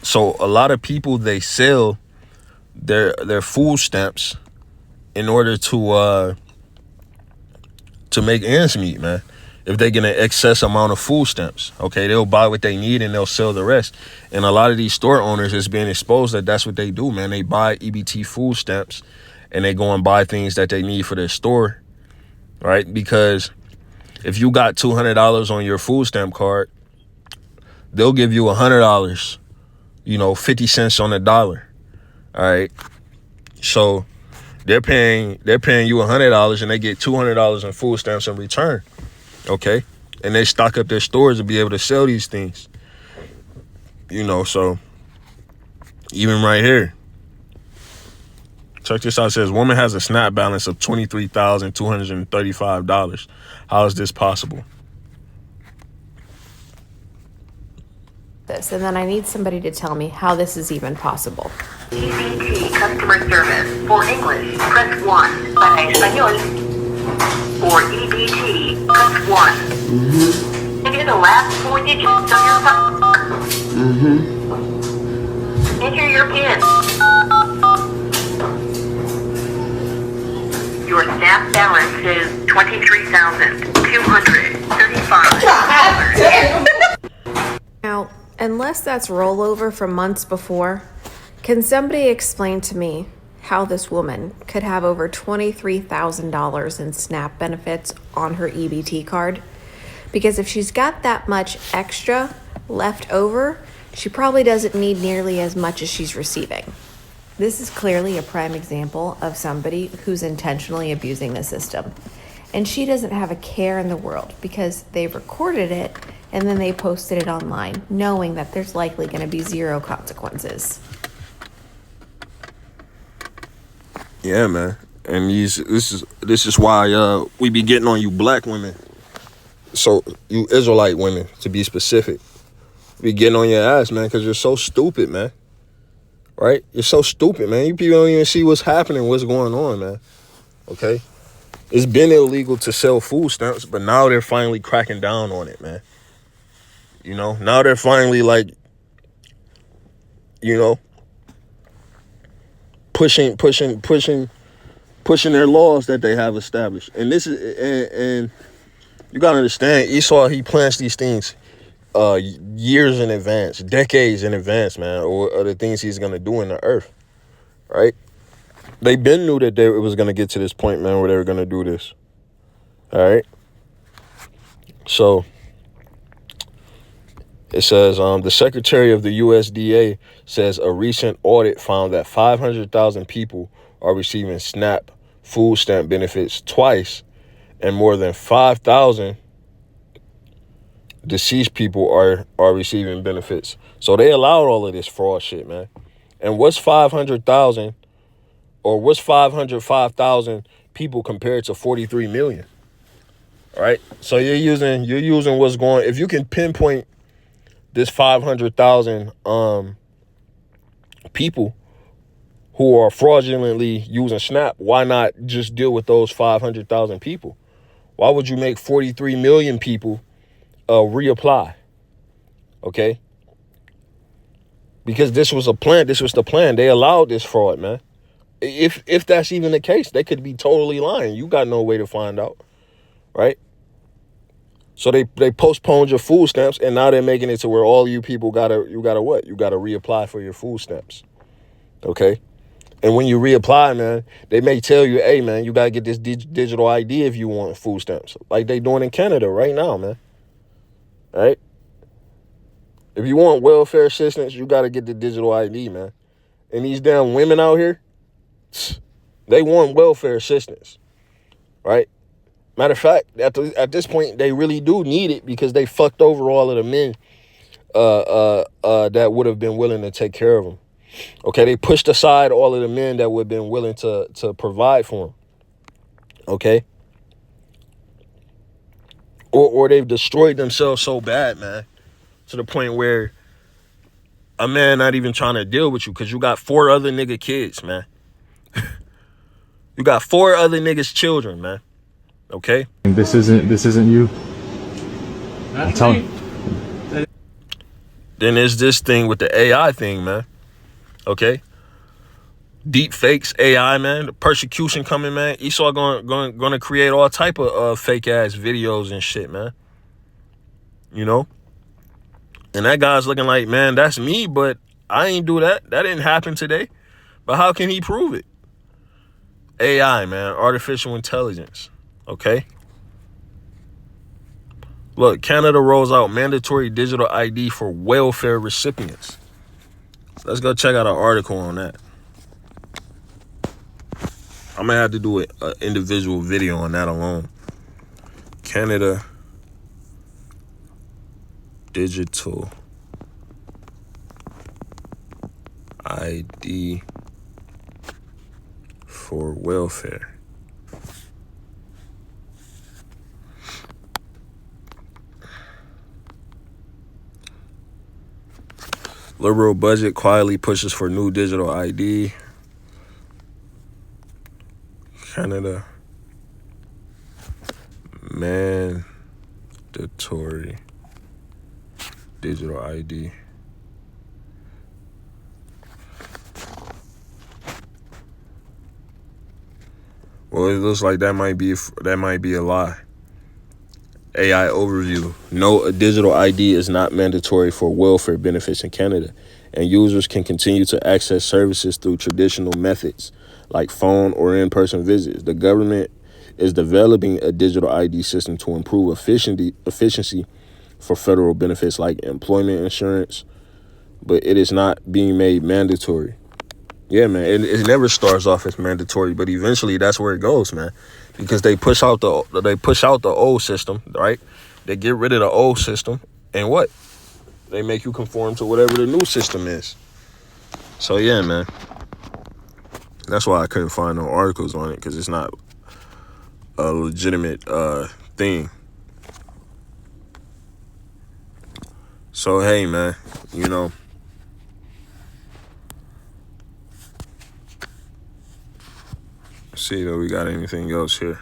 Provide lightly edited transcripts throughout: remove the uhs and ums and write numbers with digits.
So a lot of people, they sell their food stamps in order to make ends meet, man. If they get an excess amount of food stamps, okay, they'll buy what they need and they'll sell the rest. And a lot of these store owners is being exposed that that's what they do, man. They buy EBT food stamps and they go and buy things that they need for their store, right? Because if you got $200 on your food stamp card, they'll give you $100, 50 cents on the dollar. All right. So they're paying you $100 and they get $200 in food stamps in return. Okay. And they stock up their stores to be able to sell these things. So even right here, check this out. It says woman has a SNAP balance of $23,235. How is this possible? And then I need somebody to tell me how this is even possible. pt customer service. For English, press 1. Para español. For EBT, press 1. Enter the last 4 digits of your phone. Enter your PIN. Your SNAP balance is $23,235. Now, unless that's rollover from months before, can somebody explain to me how this woman could have over $23,000 in SNAP benefits on her EBT card? Because if she's got that much extra left over, she probably doesn't need nearly as much as she's receiving. This is clearly a prime example of somebody who's intentionally abusing the system. And she doesn't have a care in the world because they recorded it and then they posted it online, knowing that there's likely going to be zero consequences. Yeah, man. And this is why we be getting on you black women. So you Israelite women, to be specific, be getting on your ass, man, because you're so stupid, man. Right? You're so stupid, man. You people don't even see what's happening, what's going on, man. Okay? It's been illegal to sell food stamps, but now they're finally cracking down on it, man. Now they're finally pushing their laws that they have established. And this is, and you gotta understand, Esau, he plans these things years in advance, decades in advance, man, or the things he's gonna do in the earth, right? They been knew that it was gonna get to this point, man, where they were gonna do this. All right. So it says the secretary of the USDA says a recent audit found that 500,000 people are receiving SNAP food stamp benefits twice, and more than 5,000 deceased people are receiving benefits. So they allowed all of this fraud shit, man. And what's 500,000 or what's 505,000 people compared to 43 million? All right. So you're using what's going, if you can pinpoint this 500,000 people who are fraudulently using SNAP, why not just deal with those 500,000 people? Why would you make 43 million people reapply? Okay? Because this was a plan. This was the plan. They allowed this fraud, man. If that's even the case, they could be totally lying. You got no way to find out, right? So they postponed your food stamps, and now they're making it to where all you people you gotta what? You gotta reapply for your food stamps. Okay? And when you reapply, man, they may tell you, hey, man, you gotta get this digital ID if you want food stamps. Like they doing in Canada right now, man. All right? If you want welfare assistance, you gotta get the digital ID, man. And these damn women out here, they want welfare assistance, right? Matter of fact, at this point, they really do need it because they fucked over all of the men that would have been willing to take care of them. Okay, they pushed aside all of the men that would have been willing to provide for them. Okay? Or they've destroyed themselves so bad, man, to the point where a man not even trying to deal with you because you got 4 other nigga kids, man. You got 4 other niggas' children, man. Okay? This isn't you. I'm telling you. Then there's this thing with the AI thing, man. Okay, deep fakes, AI, man. The persecution coming, man. Esau going to create all type of fake ass videos and shit, man. You know, and that guy's looking like, man, that's me, but I ain't do that. That didn't happen today. But how can he prove it? AI, man, artificial intelligence. Okay. Look, Canada rolls out mandatory digital ID for welfare recipients. Let's go check out an article on that. I'm gonna have to do an individual video on that alone. Canada digital ID for welfare. Liberal budget quietly pushes for new digital ID. Canada mandatory digital ID. Well, it looks like that might be a lie. AI overview. No, a digital ID is not mandatory for welfare benefits in Canada, and users can continue to access services through traditional methods like phone or in-person visits. The government is developing a digital ID system to improve efficiency for federal benefits like employment insurance, but it is not being made mandatory. Yeah, man, it never starts off as mandatory, but eventually that's where it goes, man. Because they push out the old system, right? They get rid of the old system, and what? They make you conform to whatever the new system is. So yeah, man. That's why I couldn't find no articles on it, because it's not a legitimate thing. So hey, man, you know. See if we got anything else here.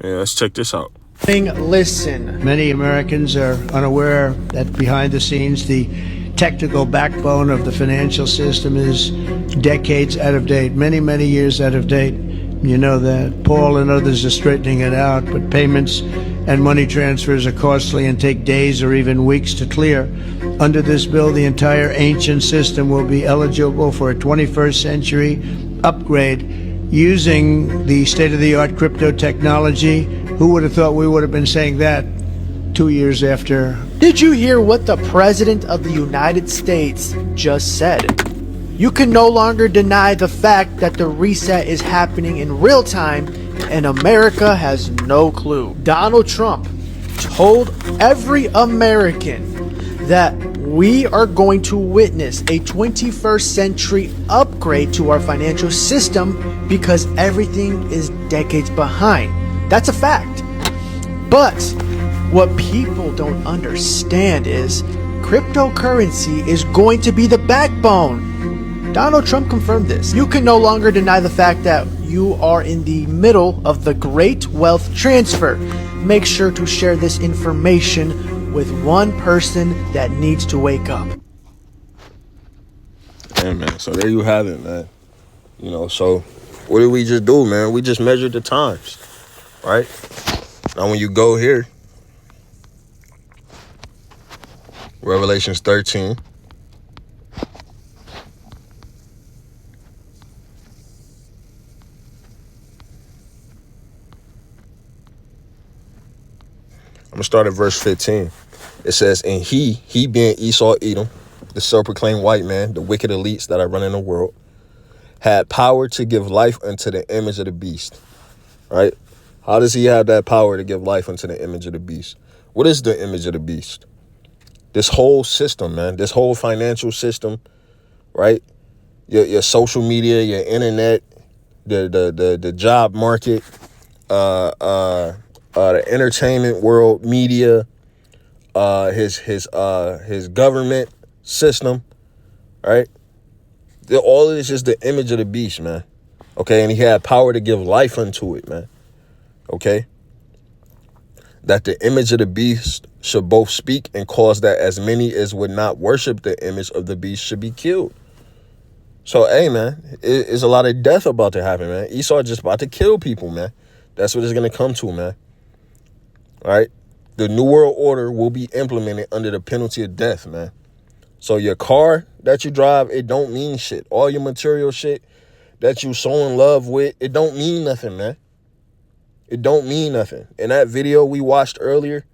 Yeah, let's check this out. Listen. Many Americans are unaware that behind the scenes, the technical backbone of the financial system is decades out of date, many, many years out of date. You know that. Paul and others are straightening it out, but payments and money transfers are costly and take days or even weeks to clear. Under this bill, the entire ancient system will be eligible for a 21st century upgrade using the state-of-the-art crypto technology. Who would have thought we would have been saying that 2 years after? Did you hear what the President of the United States just said? You can no longer deny the fact that the reset is happening in real time and America has no clue. Donald Trump told every American that we are going to witness a 21st century upgrade to our financial system because everything is decades behind. That's a fact. But what people don't understand is cryptocurrency is going to be the backbone. Donald Trump confirmed this. You can no longer deny the fact that you are in the middle of the great wealth transfer. Make sure to share this information with one person that needs to wake up. Yeah, man. So there you have it, man. You know, so what did we just do, man? We just measured the times, right? Now when you go here, Revelations 13. I'm going to start at verse 15. It says, and he being Esau Edom, the self-proclaimed white man, the wicked elites that are running the world, had power to give life unto the image of the beast. Right? How does he have that power to give life unto the image of the beast? What is the image of the beast? This whole system, man, this whole financial system, right? Your social media, your internet, the job market, the entertainment world, media, his government system, right? All of this is the image of the beast, man. Okay, and he had power to give life unto it, man. Okay. that the image of the beast should both speak and cause that as many as would not worship the image of the beast should be killed. So, hey, man, it's a lot of death about to happen, man. Esau just about to kill people, man. That's what it's going to come to, man. All right? The New World Order will be implemented under the penalty of death, man. So your car that you drive, it don't mean shit. All your material shit that you so in love with, it don't mean nothing, man. It don't mean nothing. In that video we watched earlier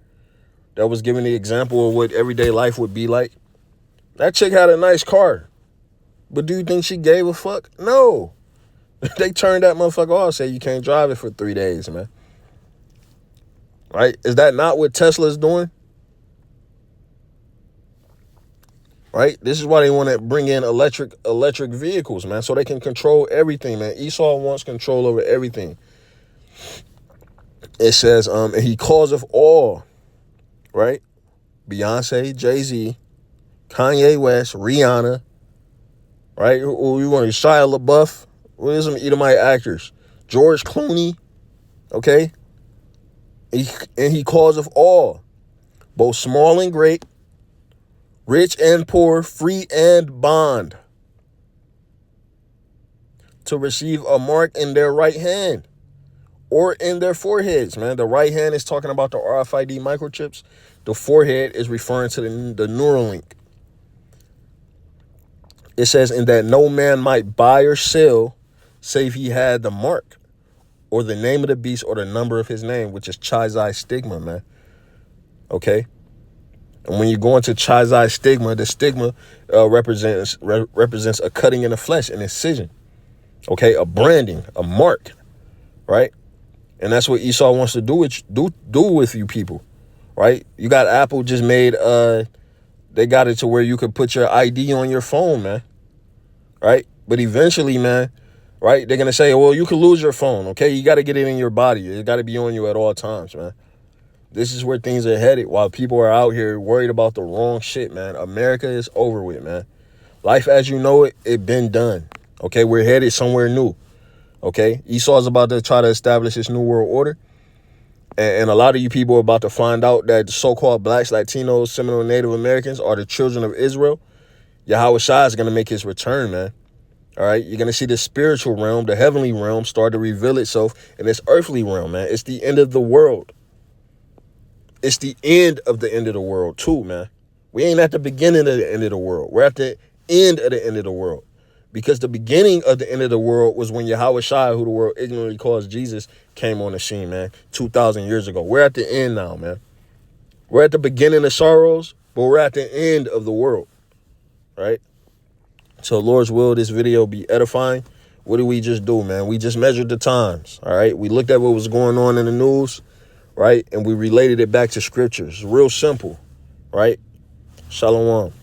that was giving the example of what everyday life would be like, that chick had a nice car. But do you think she gave a fuck? No. They turned that motherfucker off, say you can't drive it for 3 days, man. Right? Is that not what Tesla's doing? Right? This is why they want to bring in electric vehicles, man, so they can control everything, man. Esau wants control over everything. It says, and he calls of all, right? Beyonce, Jay-Z, Kanye West, Rihanna, right? Who you want? Shia LaBeouf. What are some Edomite actors? George Clooney, okay? And he calls of all, both small and great, rich and poor, free and bond, to receive a mark in their right hand or in their foreheads, man. The right hand is talking about the RFID microchips. The forehead is referring to the Neuralink. It says, in that no man might buy or sell save he had the mark or the name of the beast or the number of his name, which is Chizai stigma, man. Okay? And when you go into Chizai stigma, the stigma represents a cutting in the flesh, an incision. Okay? A branding, a mark. Right? And that's what Esau wants to do with you people. Right? You got Apple just made, they got it to where you could put your ID on your phone, man. Right? But eventually, man, right, they're going to say, well, you could lose your phone, okay? You got to get it in your body. It got to be on you at all times, man. This is where things are headed while people are out here worried about the wrong shit, man. America is over with, man. Life as you know it, it been done, okay? We're headed somewhere new, okay? Esau's about to try to establish this new world order. And a lot of you people are about to find out that the so-called blacks, Latinos, Seminole Native Americans are the children of Israel. Yahweh Shai is going to make his return, man. All right? You're going to see the spiritual realm, the heavenly realm, start to reveal itself in this earthly realm, man. It's the end of the world. It's the end of the end of the world, too, man. We ain't at the beginning of the end of the world. We're at the end of the end of the world. Because the beginning of the end of the world was when Yahweh Shai, who the world ignorantly calls Jesus, came on the scene, man, 2,000 years ago. We're at the end now, man. We're at the beginning of sorrows, but we're at the end of the world. Right? So Lord's will, this video be edifying. What did we just do, man? We just measured the times, all right? We looked at what was going on in the news, right? And we related it back to scriptures. Real simple, right? Shalom.